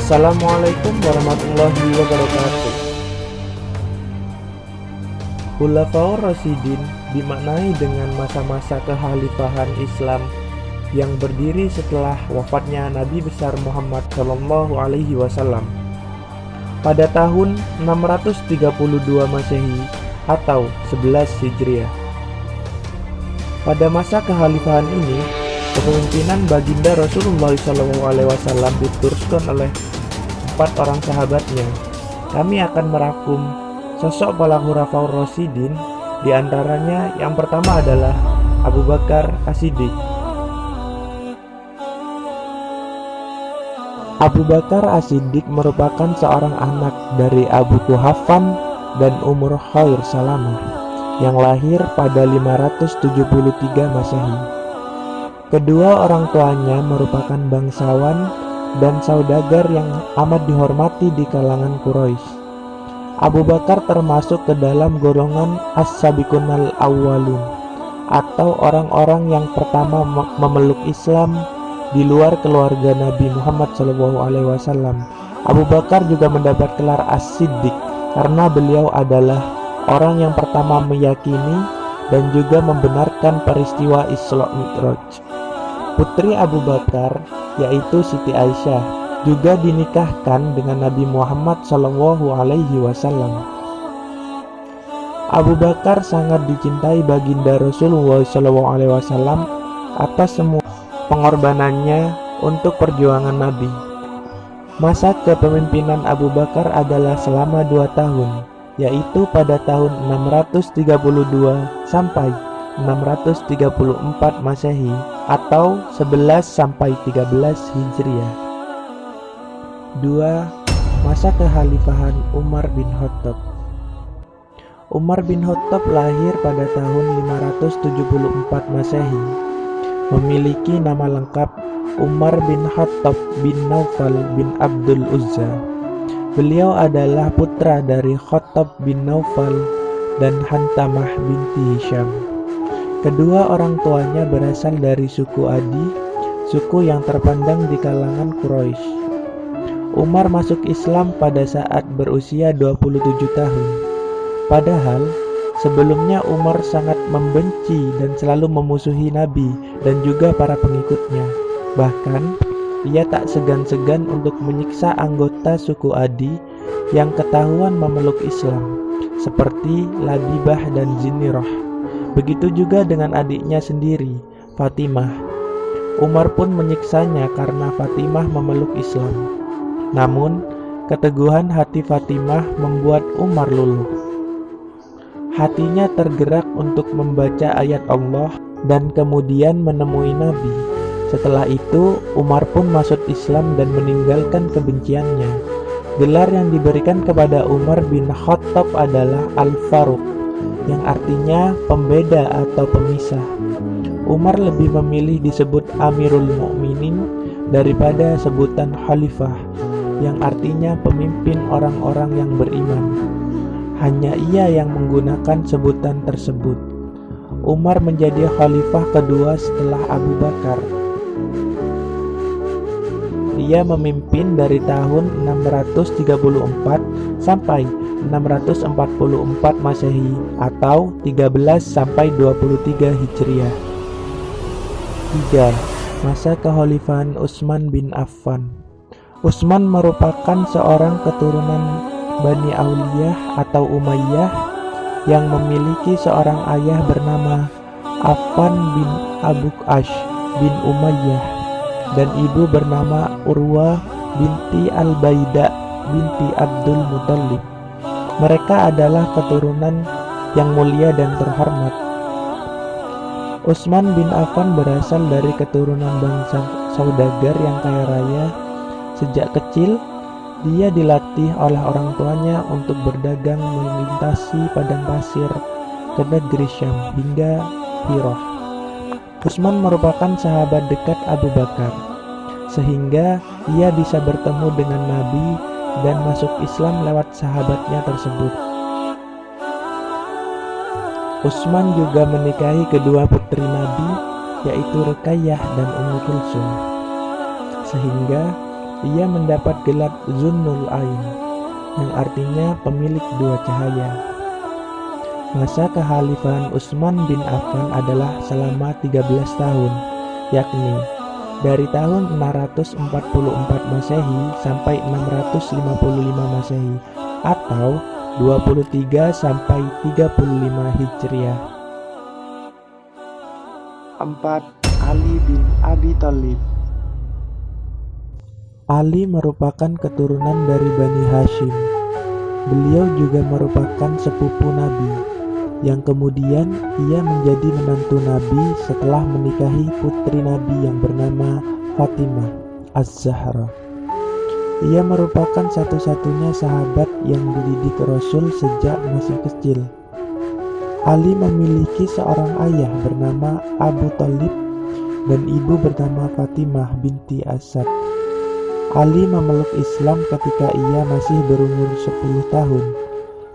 Assalamualaikum warahmatullahi wabarakatuh. Khulafaur Rasyidin dimaknai dengan masa-masa kekhalifahan Islam yang berdiri setelah wafatnya Nabi besar Muhammad SAW pada tahun 632 Masehi atau 11 Hijriah. Pada masa kekhalifahan ini, kepemimpinan baginda Rasulullah SAW diteruskan oleh 4 orang sahabatnya. Kami akan merangkum sosok para Khulafaur Rasyidin. Di antaranya yang pertama adalah Abu Bakar As-Siddiq. Abu Bakar As-Siddiq merupakan seorang anak dari Abu Quhafan dan Ummu Khair Salamah yang lahir pada 573 Masehi. Kedua orang tuanya merupakan bangsawan dan saudagar yang amat dihormati di kalangan Quraisy. Abu Bakar termasuk ke dalam golongan As-Sabiqunal Awwalun atau orang-orang yang pertama memeluk Islam di luar keluarga Nabi Muhammad SAW. Abu Bakar juga mendapat gelar As-Siddiq karena beliau adalah orang yang pertama meyakini dan juga membenarkan peristiwa Isra Mi'raj. Putri Abu Bakar yaitu Siti Aisyah juga dinikahkan dengan Nabi Muhammad SAW. Abu Bakar sangat dicintai baginda Rasulullah SAW atas semua pengorbanannya untuk perjuangan Nabi. Masa kepemimpinan Abu Bakar adalah selama 2 tahun, yaitu pada tahun 632 sampai 634 Masehi atau 11 sampai 13 Hijriah. 2. Masa kekhalifahan Umar bin Khattab. Umar bin Khattab lahir pada tahun 574 Masehi. Memiliki nama lengkap Umar bin Khattab bin Naufal bin Abdul Uzza. Beliau adalah putra dari Khattab bin Naufal dan Hantamah binti Hisham. Kedua orang tuanya berasal dari suku Adi, suku yang terpandang di kalangan Quraisy. Umar masuk Islam pada saat berusia 27 tahun. Padahal sebelumnya Umar sangat membenci dan selalu memusuhi Nabi dan juga para pengikutnya. Bahkan ia tak segan-segan untuk menyiksa anggota suku Adi yang ketahuan memeluk Islam, seperti Labibah dan Zinirah. Begitu juga dengan adiknya sendiri, Fatimah. Umar pun menyiksanya karena Fatimah memeluk Islam. Namun, keteguhan hati Fatimah membuat Umar luluh. Hatinya tergerak untuk membaca ayat Allah dan kemudian menemui Nabi. Setelah itu, Umar pun masuk Islam dan meninggalkan kebenciannya. Gelar yang diberikan kepada Umar bin Khattab adalah Al-Faruq, yang artinya pembeda atau pemisah. Umar lebih memilih disebut Amirul Mukminin daripada sebutan Khalifah, yang artinya pemimpin orang-orang yang beriman. Hanya ia yang menggunakan sebutan tersebut. Umar menjadi khalifah kedua setelah Abu Bakar. Ia memimpin dari tahun 634 sampai 644 Masehi atau 13 sampai 23 Hijriah. 3. Masa kekhalifahan Utsman bin Affan. Utsman merupakan seorang keturunan Bani Awliyah atau Umayyah yang memiliki seorang ayah bernama Affan bin Abu Ash bin Umayyah dan ibu bernama Urwah binti Al-Baida binti Abdul Muthalib. Mereka adalah keturunan yang mulia dan terhormat. Utsman bin Affan berasal dari keturunan bangsa saudagar yang kaya raya. Sejak kecil, dia dilatih oleh orang tuanya untuk berdagang melintasi padang pasir ke negeri Syam hingga Hirah. Utsman merupakan sahabat dekat Abu Bakar, sehingga ia bisa bertemu dengan Nabi dan masuk Islam lewat sahabatnya tersebut. Utsman juga menikahi kedua putri Nabi, yaitu Ruqayyah dan Ummu Kulsum, sehingga ia mendapat gelar Zunnul Ain, yang artinya pemilik dua cahaya. Masa kekhalifahan Utsman bin Affan adalah selama 13 tahun, yakni dari tahun 644 Masehi sampai 655 Masehi atau 23 sampai 35 Hijriah. 4. Ali bin Abi Thalib. Ali merupakan keturunan dari Bani Hashim. Beliau juga merupakan sepupu Nabi, yang kemudian ia menjadi menantu Nabi setelah menikahi putri Nabi yang bernama Fatimah Az-Zahra. Ia merupakan satu-satunya sahabat yang dididik Rasul sejak masih kecil. Ali memiliki seorang ayah bernama Abu Thalib dan ibu bernama Fatimah binti Asad. Ali memeluk Islam ketika ia masih berumur 10 tahun.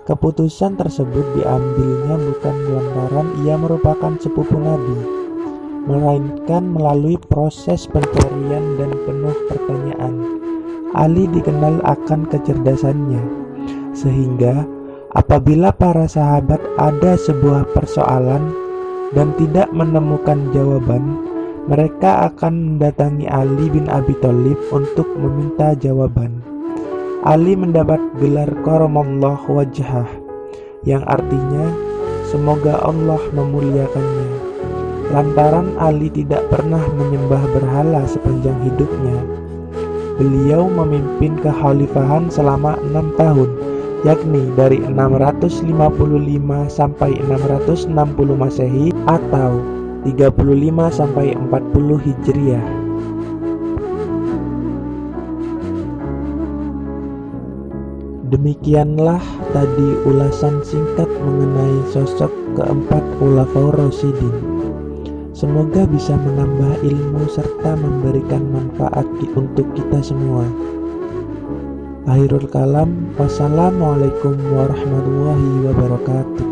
Keputusan tersebut diambilnya bukan lantaran ia merupakan sepupu Nabi, melainkan melalui proses pencarian dan penuh pertanyaan. Ali dikenal akan kecerdasannya, sehingga apabila para sahabat ada sebuah persoalan dan tidak menemukan jawaban, mereka akan mendatangi Ali bin Abi Thalib untuk meminta jawaban. Ali mendapat gelar Karamallahu wajhah, yang artinya semoga Allah memuliakannya. Lantaran Ali tidak pernah menyembah berhala sepanjang hidupnya, beliau memimpin kekhalifahan selama 6 tahun, yakni dari 655 sampai 660 Masehi atau 35 sampai 40 Hijriah. Demikianlah tadi ulasan singkat mengenai sosok keempat Khulafaur Rasyidin. Semoga bisa menambah ilmu serta memberikan manfaat untuk kita semua. Akhirul kalam, wassalamualaikum warahmatullahi wabarakatuh.